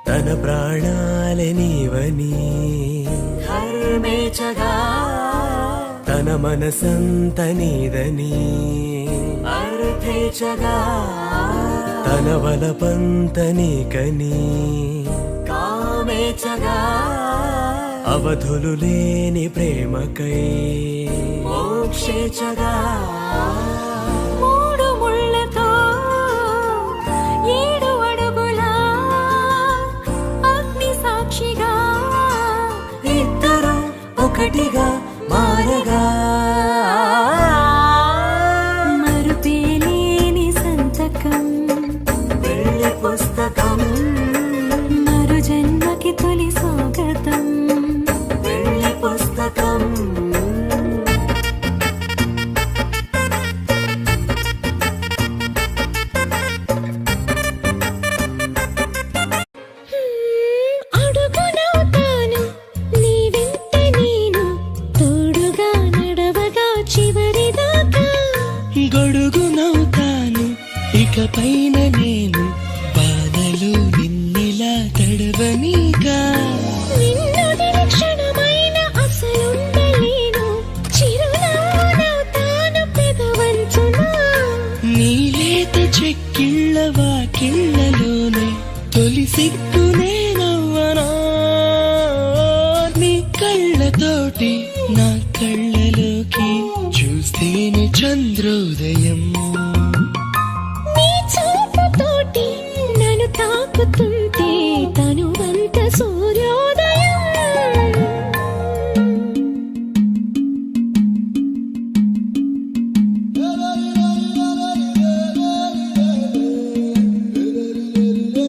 తన ప్రాణాలే నీవని హర్మేచగా తన మనసంత నీదని అర్థేచగా తన వలపంత నీకని కామేచగా అవధులు లేని ప్రేమకై మోక్షేచగా మూడు ముళ్ళతో 7 అడుగుల అగ్ని సాక్షిగా ఇద్దరు ఒకటిగా మారగా మరుపేలేని సంతకం పెళ్లి పుస్తకం మరు జన్మకి తొలి స్వాగతం పెళ్లి పుస్తకం అడుగునవుతాను నీ వెంట నేను తోడుగా నడవగా చివరిదాకా గొడుగునవుతాను ఇకపైన నేను బాధలు నిన్నెలా తడవనీగా నిన్ను నిరీక్షణమైన అసలుండలేను చిరునవ్వునవుతాను పెదవంచునా నీ లేత చెక్కిళ్ళ వాకిళ్ళలోనే తొలి సిగ్గునే నవ్వనా నీ కళ్ళతోటి నా కళ్ళలోకి చూస్తేనే చంద్రోదయం నీ చూపుతోటి నన్ను తాకుతుంటే